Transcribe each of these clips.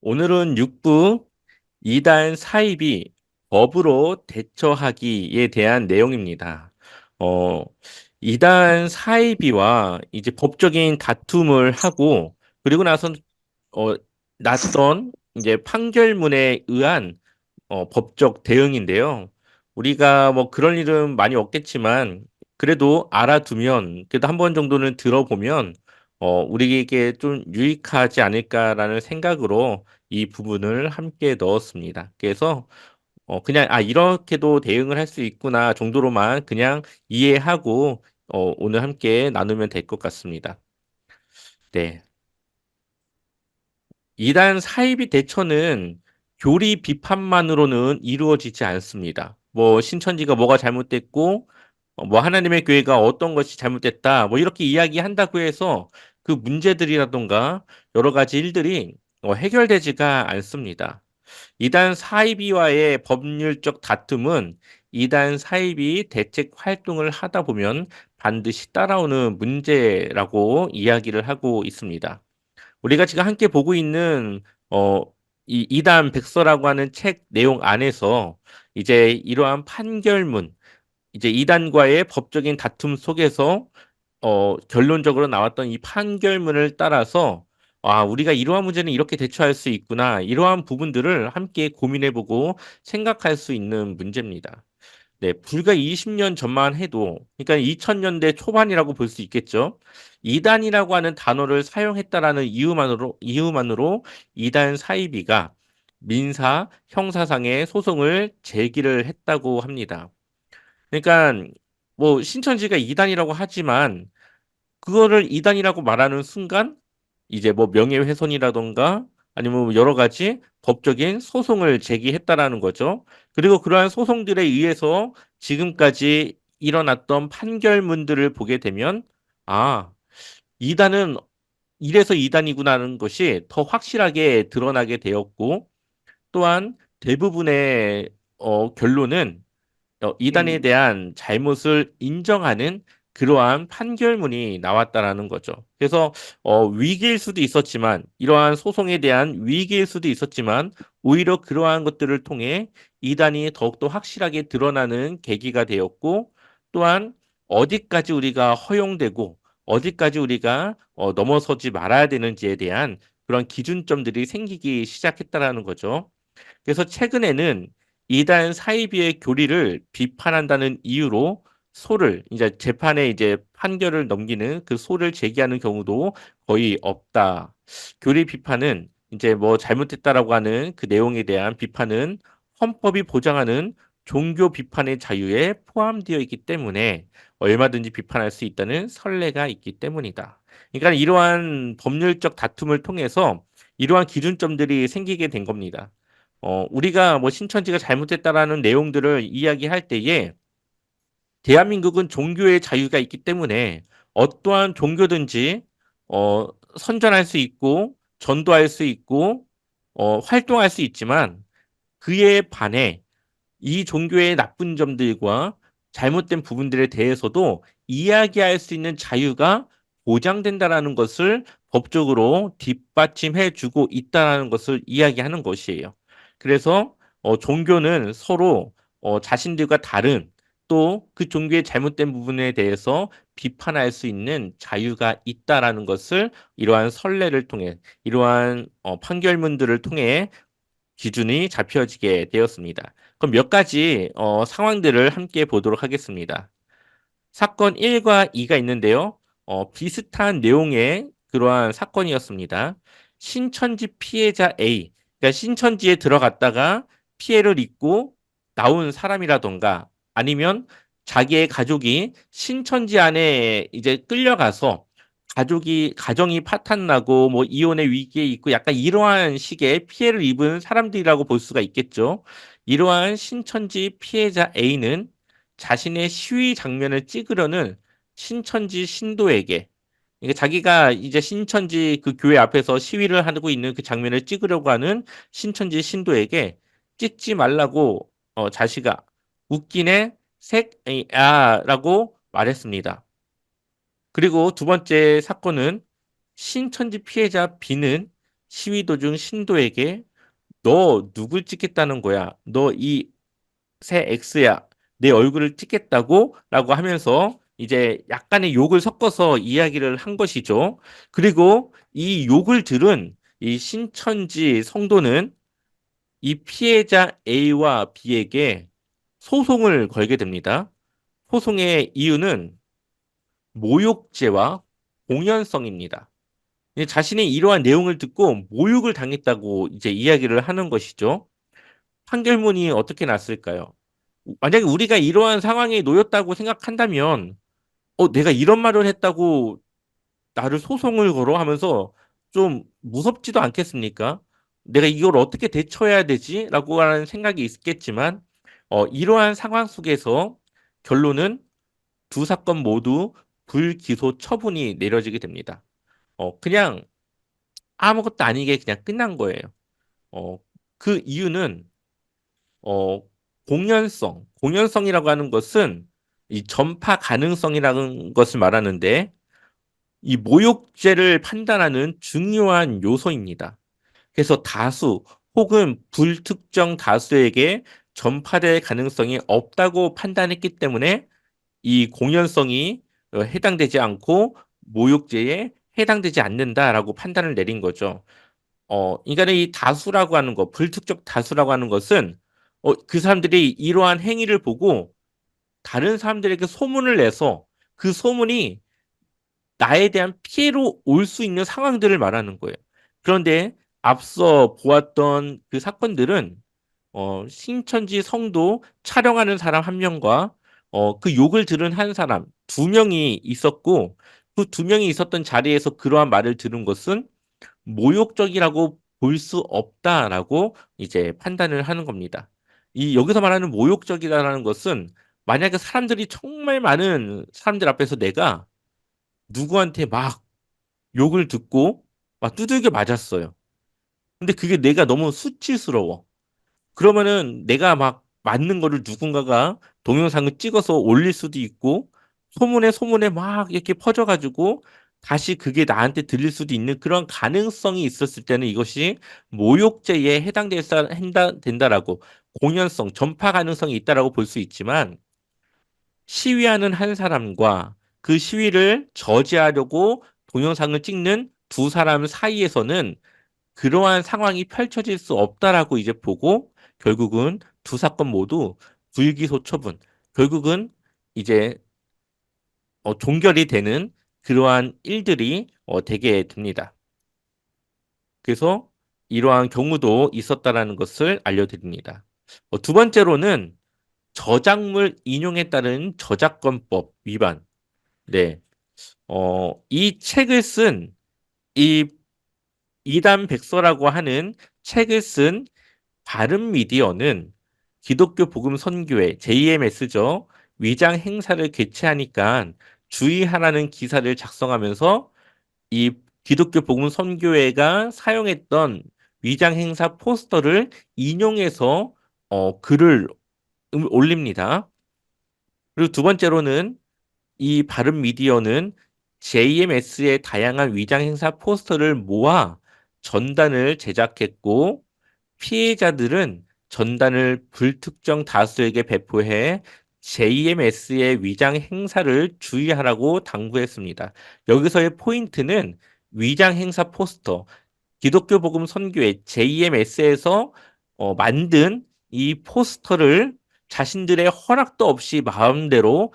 오늘은 6부 이단 사입이 법으로 대처하기에 대한 내용입니다. 어, 이단 사입이와 이제 법적인 다툼을 하고 그리고 나서 어, 났던 이제 판결문에 의한 법적 대응인데요. 우리가 뭐 그런 일은 많이 없겠지만 그래도 알아두면 그래도 한 번 정도는 들어보면 우리에게 좀 유익하지 않을까라는 생각으로 이 부분을 함께 넣었습니다. 그래서 그냥 이렇게도 대응을 할 수 있구나 정도로만 그냥 이해하고 오늘 함께 나누면 될 것 같습니다. 네. 이단 사이비 대처는 교리 비판만으로는 이루어지지 않습니다. 뭐 신천지가 뭐가 잘못됐고 뭐 하나님의 교회가 어떤 것이 잘못됐다 뭐 이렇게 이야기한다고 해서 그 문제들이라던가 여러 가지 일들이 해결되지가 않습니다. 이단 사이비와의 법률적 다툼은 이단 사이비 대책 활동을 하다 보면 반드시 따라오는 문제라고 이야기를 하고 있습니다. 우리가 지금 함께 보고 있는 어, 이 이단 백서라고 하는 책 내용 안에서 이제 이러한 판결문, 이제 이단과의 법적인 다툼 속에서 결론적으로 나왔던 이 판결문을 따라서 우리가 이러한 문제는 이렇게 대처할 수 있구나. 이러한 부분들을 함께 고민해보고 생각할 수 있는 문제입니다. 네, 불과 20년 전만 해도, 그러니까 2000년대 초반이라고 볼 수 있겠죠. 이단이라고 하는 단어를 사용했다라는 이유만으로 이단 사이비가 민사, 형사상의 소송을 제기를 했다고 합니다. 그러니까 뭐 신천지가 이단이라고 하지만 그거를 이단이라고 말하는 순간 이제 뭐 명예훼손이라던가 아니면 뭐 여러 가지 법적인 소송을 제기했다라는 거죠. 그리고 그러한 소송들에 의해서 지금까지 일어났던 판결문들을 보게 되면 아, 이단은 이래서 이단이구나라는 것이 더 확실하게 드러나게 되었고 또한 대부분의 결론은 이단에 음, 대한 잘못을 인정하는 그러한 판결문이 나왔다라는 거죠. 그래서 위기일 수도 있었지만 이러한 소송에 대한 위기일 수도 있었지만 오히려 그러한 것들을 통해 이단이 더욱더 확실하게 드러나는 계기가 되었고 또한 어디까지 우리가 허용되고 어디까지 우리가 넘어서지 말아야 되는지에 대한 그런 기준점들이 생기기 시작했다라는 거죠. 그래서 최근에는 이단 사이비의 교리를 비판한다는 이유로 소를 이제 재판에 이제 판결을 넘기는 그 소를 제기하는 경우도 거의 없다. 교리 비판은 이제 뭐 잘못했다라고 하는 그 내용에 대한 비판은 헌법이 보장하는 종교 비판의 자유에 포함되어 있기 때문에 얼마든지 비판할 수 있다는 선례가 있기 때문이다. 그러니까 이러한 법률적 다툼을 통해서 이러한 기준점들이 생기게 된 겁니다. 우리가 뭐 신천지가 잘못했다라는 내용들을 이야기할 때에 대한민국은 종교의 자유가 있기 때문에 어떠한 종교든지 어, 선전할 수 있고 전도할 수 있고 활동할 수 있지만 그에 반해 이 종교의 나쁜 점들과 잘못된 부분들에 대해서도 이야기할 수 있는 자유가 보장된다라는 것을 법적으로 뒷받침해 주고 있다라는 것을 이야기하는 것이에요. 그래서 종교는 서로 자신들과 다른 또 그 종교의 잘못된 부분에 대해서 비판할 수 있는 자유가 있다라는 것을 이러한 선례를 통해 이러한 판결문들을 통해 기준이 잡혀지게 되었습니다. 그럼 몇 가지 상황들을 함께 보도록 하겠습니다. 사건 1과 2가 있는데요. 비슷한 내용의 그러한 사건이었습니다. 신천지 피해자 A, 그러니까 신천지에 들어갔다가 피해를 입고 나온 사람이라던가 아니면 자기의 가족이 신천지 안에 이제 끌려가서 가정이 파탄나고 뭐 이혼의 위기에 있고 약간 이러한 식의 피해를 입은 사람들이라고 볼 수가 있겠죠. 이러한 신천지 피해자 A는 자신의 시위 장면을 찍으려는 신천지 신도에게 그러니까 자기가 이제 신천지 그 교회 앞에서 시위를 하고 있는 그 장면을 찍으려고 하는 신천지 신도에게 찍지 말라고 자시가 웃기네 색야라고 말했습니다. 그리고 두 번째 사건은 신천지 피해자 B는 시위 도중 신도에게 너 누굴 찍겠다는 거야? 너 이 새 X야. 내 얼굴을 찍겠다고? 라고 하면서 이제 약간의 욕을 섞어서 이야기를 한 것이죠. 그리고 이 욕을 들은 이 신천지 성도는 이 피해자 A와 B에게 소송을 걸게 됩니다. 소송의 이유는 모욕죄와 공연성입니다. 자신이 이러한 내용을 듣고 모욕을 당했다고 이제 이야기를 하는 것이죠. 판결문이 어떻게 났을까요? 만약에 우리가 이러한 상황에 놓였다고 생각한다면, 내가 이런 말을 했다고 나를 소송을 걸어 하면서 좀 무섭지도 않겠습니까? 내가 이걸 어떻게 대처해야 되지? 라고 하는 생각이 있겠지만, 이러한 상황 속에서 결론은 두 사건 모두 불기소 처분이 내려지게 됩니다. 그냥 아무것도 아니게 그냥 끝난 거예요. 어, 그 이유는 어, 공연성이라고 하는 것은 이 전파 가능성이라는 것을 말하는데 이 모욕죄를 판단하는 중요한 요소입니다. 그래서 다수 혹은 불특정 다수에게 전파될 가능성이 없다고 판단했기 때문에 이 공연성이 해당되지 않고 모욕죄에 해당되지 않는다라고 판단을 내린 거죠. 인간의 이 다수라고 하는 것, 불특정 다수라고 하는 것은 그 사람들이 이러한 행위를 보고 다른 사람들에게 소문을 내서 그 소문이 나에 대한 피해로 올 수 있는 상황들을 말하는 거예요. 그런데 앞서 보았던 그 사건들은 신천지 성도 촬영하는 사람 한 명과 그 욕을 들은 한 사람 두 명이 있었고 그 두 명이 있었던 자리에서 그러한 말을 들은 것은 모욕적이라고 볼 수 없다라고 이제 판단을 하는 겁니다. 이 여기서 말하는 모욕적이다라는 것은 만약에 사람들이 정말 많은 사람들 앞에서 내가 누구한테 막 욕을 듣고 막 두들겨 맞았어요. 근데 그게 내가 너무 수치스러워. 그러면은 내가 막 맞는 거를 누군가가 동영상을 찍어서 올릴 수도 있고 소문에 막 이렇게 퍼져가지고 다시 그게 나한테 들릴 수도 있는 그런 가능성이 있었을 때는 이것이 모욕죄에 된다라고 공연성, 전파 가능성이 있다라고 볼 수 있지만 시위하는 한 사람과 그 시위를 저지하려고 동영상을 찍는 두 사람 사이에서는 그러한 상황이 펼쳐질 수 없다라고 이제 보고 결국은 두 사건 모두 불기소 처분. 결국은 이제 종결이 되는 그러한 일들이 되게 됩니다. 그래서 이러한 경우도 있었다라는 것을 알려드립니다. 두 번째로는 저작물 인용에 따른 저작권법 위반. 네. 이 책을 쓴 이 이단 백서라고 하는 책을 쓴 바른미디어는 기독교 복음 선교회 JMS죠. 위장 행사를 개최하니까 주의하라는 기사를 작성하면서 이 기독교 복음 선교회가 사용했던 위장 행사 포스터를 인용해서 글을 올립니다. 그리고 두 번째로는 이 바른미디어는 JMS의 다양한 위장 행사 포스터를 모아 전단을 제작했고 피해자들은 전단을 불특정 다수에게 배포해 JMS의 위장 행사를 주의하라고 당부했습니다. 여기서의 포인트는 위장 행사 포스터, 기독교 복음 선교회 JMS에서 만든 이 포스터를 자신들의 허락도 없이 마음대로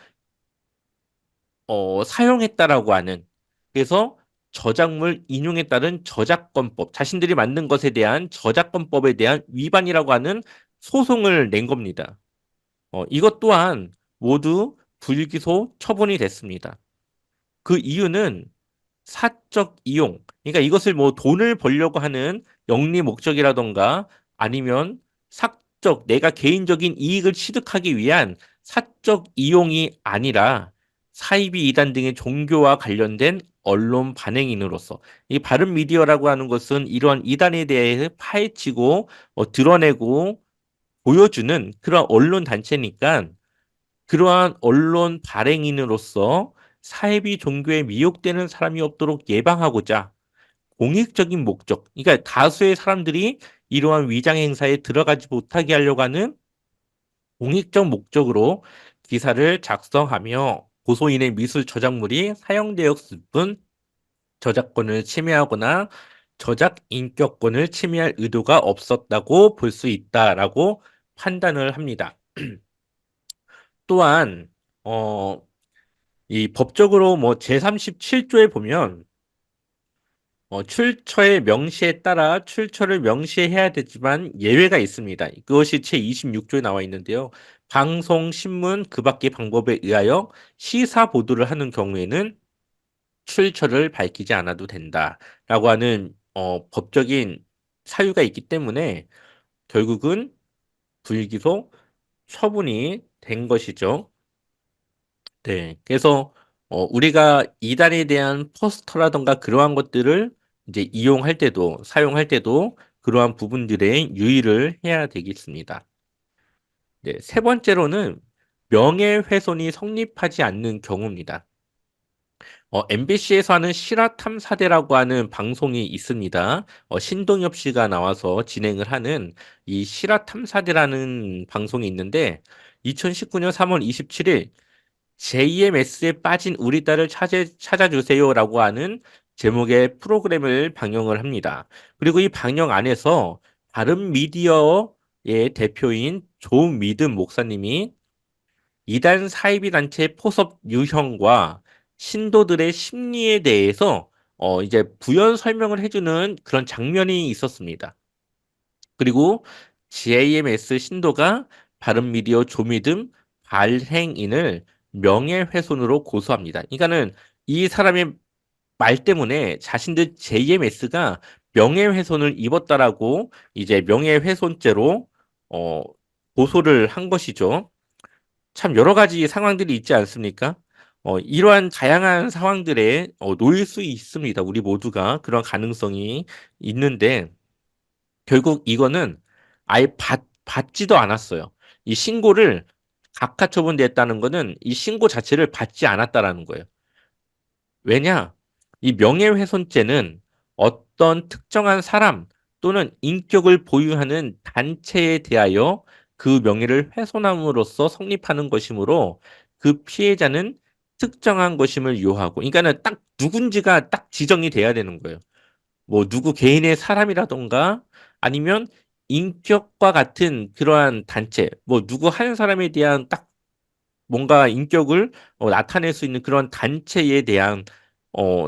사용했다라고 하는 그래서 저작물 인용에 따른 저작권법, 자신들이 만든 것에 대한 저작권법에 대한 위반이라고 하는 소송을 낸 겁니다. 이것 또한 모두 불기소 처분이 됐습니다. 그 이유는 사적 이용, 그러니까 이것을 뭐 돈을 벌려고 하는 영리 목적이라던가 아니면 사적, 내가 개인적인 이익을 취득하기 위한 사적 이용이 아니라 사이비 이단 등의 종교와 관련된 언론 반행인으로서 이 바른 미디어라고 하는 것은 이러한 이단에 대해 파헤치고 드러내고 보여주는 그런 언론 단체니까 그러한 언론 발행인으로서 사이비 종교에 미혹되는 사람이 없도록 예방하고자 공익적인 목적, 그러니까 다수의 사람들이 이러한 위장 행사에 들어가지 못하게 하려고 하는 공익적 목적으로 기사를 작성하며 고소인의 미술 저작물이 사용되었을 뿐 저작권을 침해하거나 저작 인격권을 침해할 의도가 없었다고 볼 수 있다라고 판단을 합니다. 또한 이 법적으로 뭐 제37조에 보면 출처의 명시에 따라 출처를 명시해야 되지만 예외가 있습니다. 그것이 제26조에 나와 있는데요. 방송, 신문, 그 밖의 방법에 의하여 시사 보도를 하는 경우에는 출처를 밝히지 않아도 된다라고 하는 법적인 사유가 있기 때문에 결국은 불기소 처분이 된 것이죠. 네. 그래서 우리가 이단에 대한 포스터라던가 그러한 것들을 이제 이용할 때도 사용할 때도 그러한 부분들에 유의를 해야 되겠습니다. 네. 세 번째로는 명예훼손이 성립하지 않는 경우입니다. MBC에서 하는 실화탐사대라고 하는 방송이 있습니다. 신동엽 씨가 나와서 진행을 하는 이 실화탐사대라는 방송이 있는데 2019년 3월 27일 JMS에 빠진 우리 딸을 찾아주세요라고 하는 제목의 프로그램을 방영을 합니다. 그리고 이 방영 안에서 다른 미디어의 대표인 조미듬 목사님이 이단 사이비 단체 포섭 유형과 신도들의 심리에 대해서 이제 부연 설명을 해주는 그런 장면이 있었습니다. 그리고 GAMS 신도가 바른미디어 조미듬 발행인을 명예훼손으로 고소합니다. 그러니까는 이 사람의 말 때문에 자신들 JMS가 명예훼손을 입었다라고 이제 명예훼손죄로 어, 고소를 한 것이죠. 참 여러 가지 상황들이 있지 않습니까? 이러한 다양한 상황들에 놓일 수 있습니다. 우리 모두가 그런 가능성이 있는데 결국 이거는 아예 받지도 않았어요. 이 신고를 각하 처분됐다는 거는 이 신고 자체를 받지 않았다라는 거예요. 왜냐? 이 명예훼손죄는 어떤 특정한 사람 또는 인격을 보유하는 단체에 대하여 그 명예를 훼손함으로써 성립하는 것이므로 그 피해자는 특정한 것임을 요하고, 그러니까는 딱 누군지가 딱 지정이 돼야 되는 거예요. 뭐 누구 개인의 사람이라던가 아니면 인격과 같은 그러한 단체, 뭐 누구 한 사람에 대한 딱 뭔가 인격을 나타낼 수 있는 그런 단체에 대한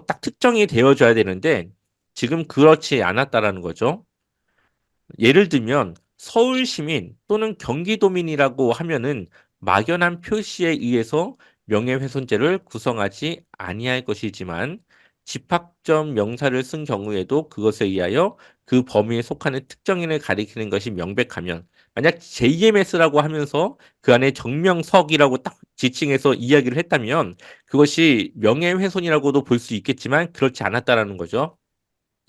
딱 특정이 되어줘야 되는데 지금 그렇지 않았다라는 거죠. 예를 들면 서울 시민 또는 경기도민이라고 하면은 막연한 표시에 의해서 명예훼손죄를 구성하지 아니할 것이지만 집합점 명사를 쓴 경우에도 그것에 의하여 그 범위에 속하는 특정인을 가리키는 것이 명백하면 만약 JMS라고 하면서 그 안에 정명석이라고 딱 지칭해서 이야기를 했다면 그것이 명예훼손이라고도 볼 수 있겠지만 그렇지 않았다라는 거죠.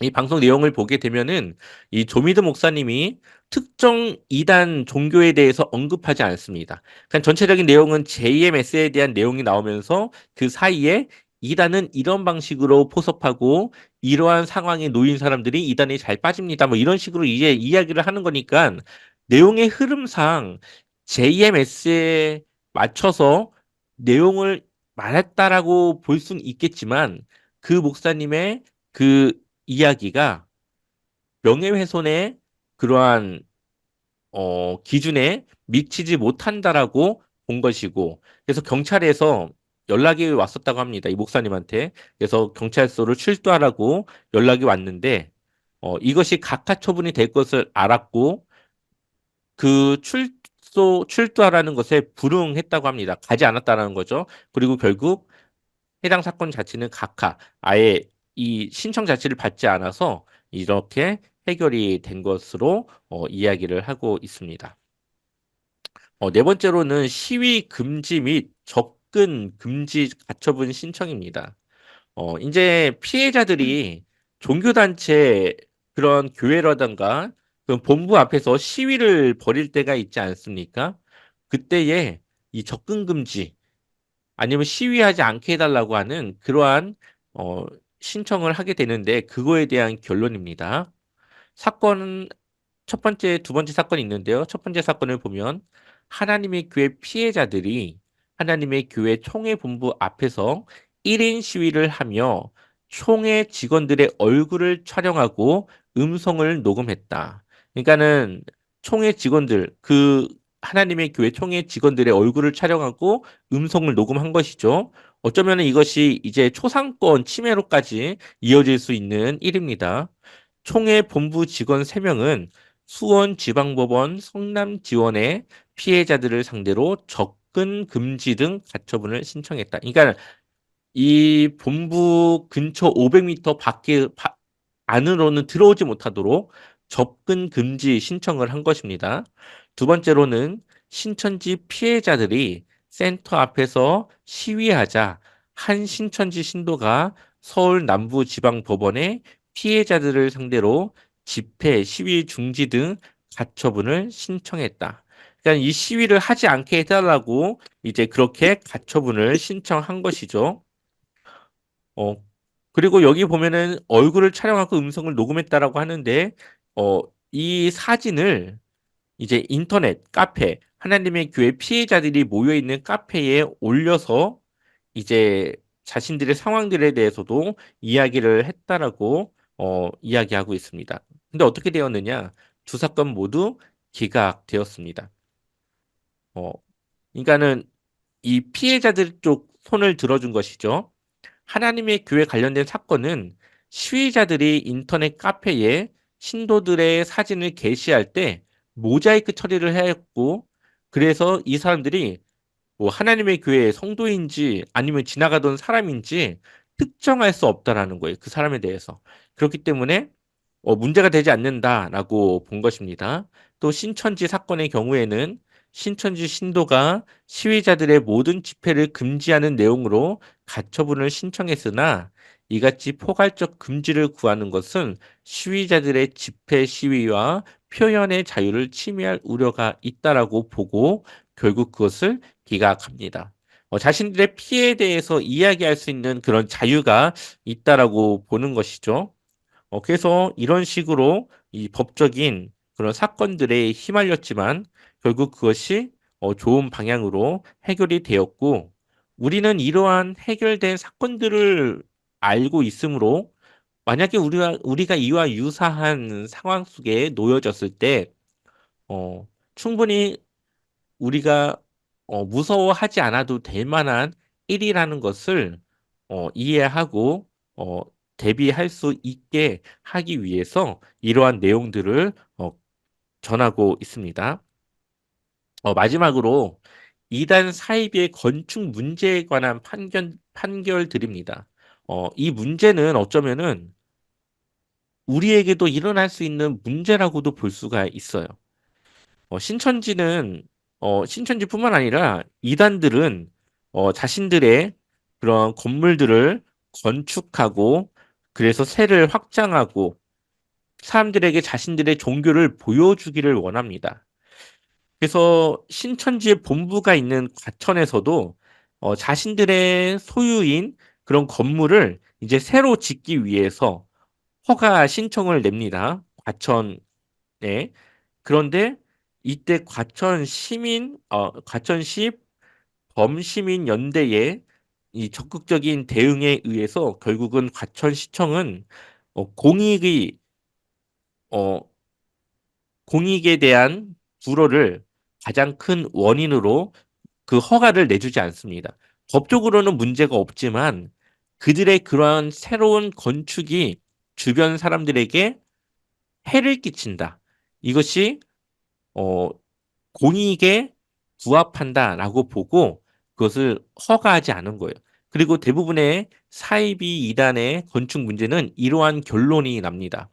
이 방송 내용을 보게 되면은 이 조미드 목사님이 특정 이단 종교에 대해서 언급하지 않습니다. 그냥 전체적인 내용은 JMS에 대한 내용이 나오면서 그 사이에 이단은 이런 방식으로 포섭하고 이러한 상황에 놓인 사람들이 이단에 잘 빠집니다. 뭐 이런 식으로 이제 이야기를 하는 거니까 내용의 흐름상 JMS에 맞춰서 내용을 말했다라고 볼 수는 있겠지만 그 목사님의 그 이야기가 명예훼손의 그러한 기준에 미치지 못한다라고 본 것이고 그래서 경찰에서 연락이 왔었다고 합니다. 이 목사님한테. 그래서 경찰서로 출두하라고 연락이 왔는데 이것이 각하 처분이 될 것을 알았고 그 출두하라는 것에 불응했다고 합니다. 가지 않았다라는 거죠. 그리고 결국 해당 사건 자체는 각하, 아예 이 신청 자체를 받지 않아서 이렇게 해결이 된 것으로 이야기를 하고 있습니다. 네 번째로는 시위 금지 및 접근 금지 가처분 신청입니다. 이제 피해자들이 종교단체 그런 교회라든가 그 본부 앞에서 시위를 벌일 때가 있지 않습니까? 그때에 이 접근 금지 아니면 시위하지 않게 해달라고 하는 그러한 어, 신청을 하게 되는데 그거에 대한 결론입니다. 사건 첫 번째, 두 번째 사건이 있는데요. 첫 번째 사건을 보면 하나님의 교회 피해자들이 하나님의 교회 총회 본부 앞에서 1인 시위를 하며 총회 직원들의 얼굴을 촬영하고 음성을 녹음했다. 그러니까는 총회 직원들, 그 하나님의 교회 총회 직원들의 얼굴을 촬영하고 음성을 녹음한 것이죠. 어쩌면 이것이 이제 초상권 침해로까지 이어질 수 있는 일입니다. 총회 본부 직원 3명은 수원지방법원 성남지원에 피해자들을 상대로 접근 금지 등 가처분을 신청했다. 그러니까 이 본부 근처 500m 안으로는 들어오지 못하도록 접근 금지 신청을 한 것입니다. 두 번째로는 신천지 피해자들이 센터 앞에서 시위하자 한 신천지 신도가 서울 남부지방법원에 피해자들을 상대로 집회, 시위 중지 등 가처분을 신청했다. 그러니까 이 시위를 하지 않게 해달라고 이제 그렇게 가처분을 신청한 것이죠. 어, 그리고 여기 보면은 얼굴을 촬영하고 음성을 녹음했다라고 하는데, 어, 이 사진을 이제 인터넷, 카페, 하나님의 교회 피해자들이 모여 있는 카페에 올려서 이제 자신들의 상황들에 대해서도 이야기를 했다라고 이야기하고 있습니다. 근데 어떻게 되었느냐? 두 사건 모두 기각되었습니다. 어, 그러니까는 이 피해자들 쪽 손을 들어준 것이죠. 하나님의 교회 관련된 사건은 시위자들이 인터넷 카페에 신도들의 사진을 게시할 때 모자이크 처리를 해야 했고, 그래서 이 사람들이 뭐 하나님의 교회의 성도인지 아니면 지나가던 사람인지 특정할 수 없다라는 거예요. 그 사람에 대해서. 그렇기 때문에 문제가 되지 않는다라고 본 것입니다. 또 신천지 사건의 경우에는 신천지 신도가 시위자들의 모든 집회를 금지하는 내용으로 가처분을 신청했으나 이같이 포괄적 금지를 구하는 것은 시위자들의 집회 시위와 표현의 자유를 침해할 우려가 있다라고 보고 결국 그것을 기각합니다. 자신들의 피해에 대해서 이야기할 수 있는 그런 자유가 있다라고 보는 것이죠. 그래서 이런 식으로 이 법적인 그런 사건들에 휘말렸지만 결국 그것이 좋은 방향으로 해결이 되었고 우리는 이러한 해결된 사건들을 알고 있으므로 만약에 우리가 이와 유사한 상황 속에 놓여졌을 때 충분히 우리가 무서워하지 않아도 될 만한 일이라는 것을 이해하고 대비할 수 있게 하기 위해서 이러한 내용들을 전하고 있습니다. 마지막으로 이단 사이비의 건축 문제에 관한 판결들입니다. 이 문제는 어쩌면은 우리에게도 일어날 수 있는 문제라고도 볼 수가 있어요. 신천지는 신천지뿐만 아니라 이단들은 자신들의 그런 건물들을 건축하고 그래서 세를 확장하고 사람들에게 자신들의 종교를 보여주기를 원합니다. 그래서 신천지의 본부가 있는 과천에서도 자신들의 소유인 그런 건물을 이제 새로 짓기 위해서 허가 신청을 냅니다. 과천에. 그런데 이때 과천시 범시민연대의 이 적극적인 대응에 의해서 결국은 과천시청은 공익의 어, 공익에 대한 불허를 가장 큰 원인으로 그 허가를 내주지 않습니다. 법적으로는 문제가 없지만 그들의 그러한 새로운 건축이 주변 사람들에게 해를 끼친다. 이것이 어, 공익에 부합한다라고 보고 그것을 허가하지 않은 거예요. 그리고 대부분의 사이비 이단의 건축 문제는 이러한 결론이 납니다.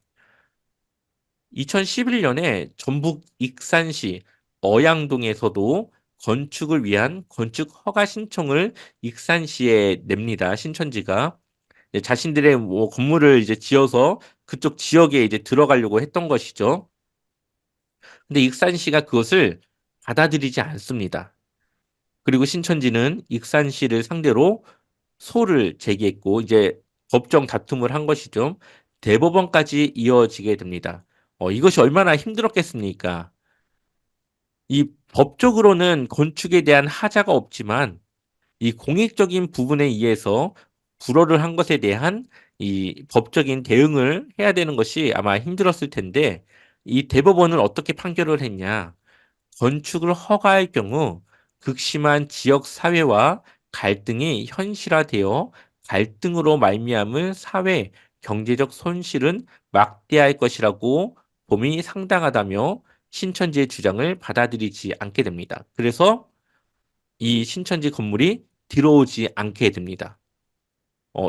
2011년에 전북 익산시 어양동에서도 건축을 위한 건축 허가 신청을 익산시에 냅니다. 신천지가 자신들의 뭐 건물을 이제 지어서 그쪽 지역에 이제 들어가려고 했던 것이죠. 근데 익산시가 그것을 받아들이지 않습니다. 그리고 신천지는 익산시를 상대로 소를 제기했고 이제 법정 다툼을 한 것이죠. 대법원까지 이어지게 됩니다. 이것이 얼마나 힘들었겠습니까? 이 법적으로는 건축에 대한 하자가 없지만 이 공익적인 부분에 의해서 불허를 한 것에 대한 이 법적인 대응을 해야 되는 것이 아마 힘들었을 텐데 이 대법원은 어떻게 판결을 했냐? 건축을 허가할 경우 극심한 지역 사회와 갈등이 현실화되어 갈등으로 말미암은 사회 경제적 손실은 막대할 것이라고 범위 상당하다며 신천지의 주장을 받아들이지 않게 됩니다. 그래서 이 신천지 건물이 들어오지 않게 됩니다.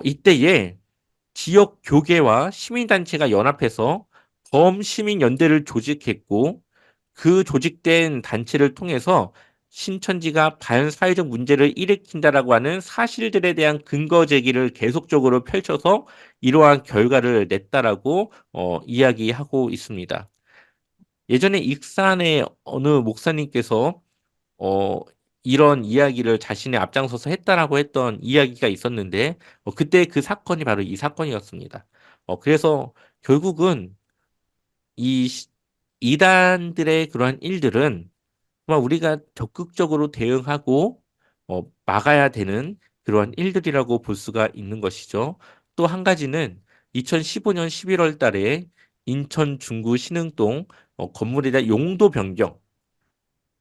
이때에 지역 교계와 시민단체가 연합해서 범시민연대를 조직했고 그 조직된 단체를 통해서 신천지가 반사회적 문제를 일으킨다라고 하는 사실들에 대한 근거 제기를 계속적으로 펼쳐서 이러한 결과를 냈다라고 이야기하고 있습니다. 예전에 익산의 어느 목사님께서 어, 이런 이야기를 자신의 앞장서서 했다라고 했던 이야기가 있었는데, 그때 그 사건이 바로 이 사건이었습니다. 그래서 결국은 이 이단들의 그러한 일들은 정말 우리가 적극적으로 대응하고 막아야 되는 그러한 일들이라고 볼 수가 있는 것이죠. 또 한 가지는 2015년 11월 달에 인천 중구 신흥동 건물에 대한 용도 변경,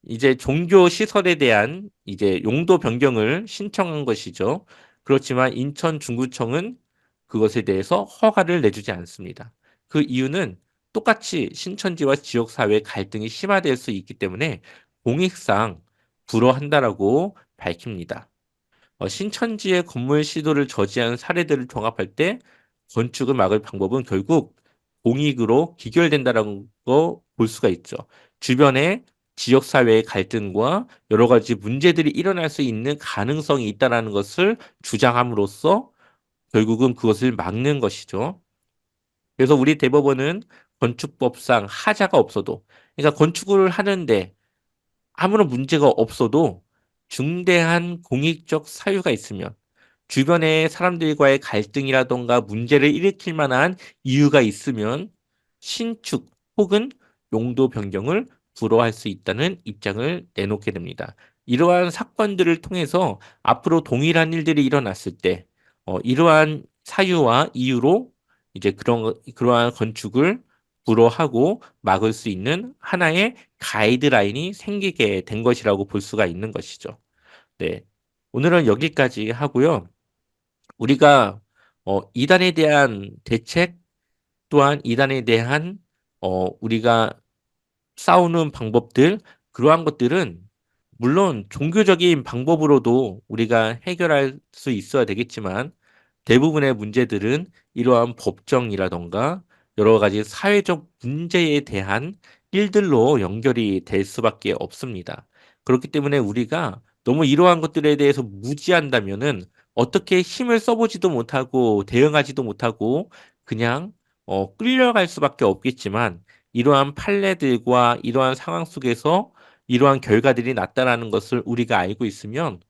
이제 종교 시설에 대한 이제 용도 변경을 신청한 것이죠. 그렇지만 인천 중구청은 그것에 대해서 허가를 내주지 않습니다. 그 이유는 똑같이 신천지와 지역 사회 갈등이 심화될 수 있기 때문에 공익상 불허한다라고 밝힙니다. 신천지의 건물 시도를 저지한 사례들을 종합할 때 건축을 막을 방법은 결국 공익으로 기결된다는 거 볼 수가 있죠. 주변에 지역 사회의 갈등과 여러 가지 문제들이 일어날 수 있는 가능성이 있다라는 것을 주장함으로써 결국은 그것을 막는 것이죠. 그래서 우리 대법원은 건축법상 하자가 없어도, 그러니까 건축을 하는데 아무런 문제가 없어도 중대한 공익적 사유가 있으면, 주변의 사람들과의 갈등이라던가 문제를 일으킬 만한 이유가 있으면 신축 혹은 용도 변경을 불허할 수 있다는 입장을 내놓게 됩니다. 이러한 사건들을 통해서 앞으로 동일한 일들이 일어났을 때 이러한 사유와 이유로 이제 그러한 건축을 불허하고 막을 수 있는 하나의 가이드라인이 생기게 된 것이라고 볼 수가 있는 것이죠. 네. 오늘은 여기까지 하고요. 우리가 이단에 대한 대책 또한 이단에 대한 우리가 싸우는 방법들, 그러한 것들은 물론 종교적인 방법으로도 우리가 해결할 수 있어야 되겠지만 대부분의 문제들은 이러한 법정이라던가 여러 가지 사회적 문제에 대한 일들로 연결이 될 수밖에 없습니다. 그렇기 때문에 우리가 너무 이러한 것들에 대해서 무지한다면은 어떻게 힘을 써보지도 못하고 대응하지도 못하고 그냥 끌려갈 수밖에 없겠지만 이러한 판례들과 이러한 상황 속에서 이러한 결과들이 났다라는 것을 우리가 알고 있으면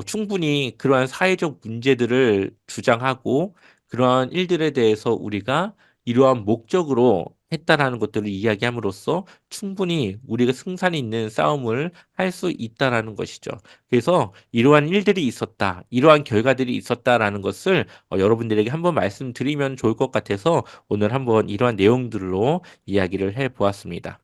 충분히 그러한 사회적 문제들을 주장하고 그러한 일들에 대해서 우리가 이러한 목적으로 했다라는 것들을 이야기함으로써 충분히 우리가 승산이 있는 싸움을 할 수 있다라는 것이죠. 그래서 이러한 일들이 있었다, 이러한 결과들이 있었다라는 것을 여러분들에게 한번 말씀드리면 좋을 것 같아서 오늘 한번 이러한 내용들로 이야기를 해 보았습니다.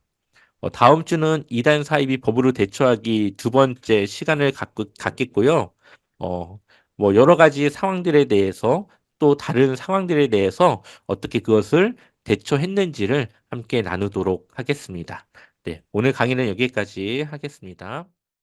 다음 주는 이단 사입이 법으로 대처하기 두 번째 시간을 갖겠고요. 어, 뭐 여러 가지 상황들에 대해서 또 다른 상황들에 대해서 어떻게 그것을 대처했는지를 함께 나누도록 하겠습니다. 네, 오늘 강의는 여기까지 하겠습니다.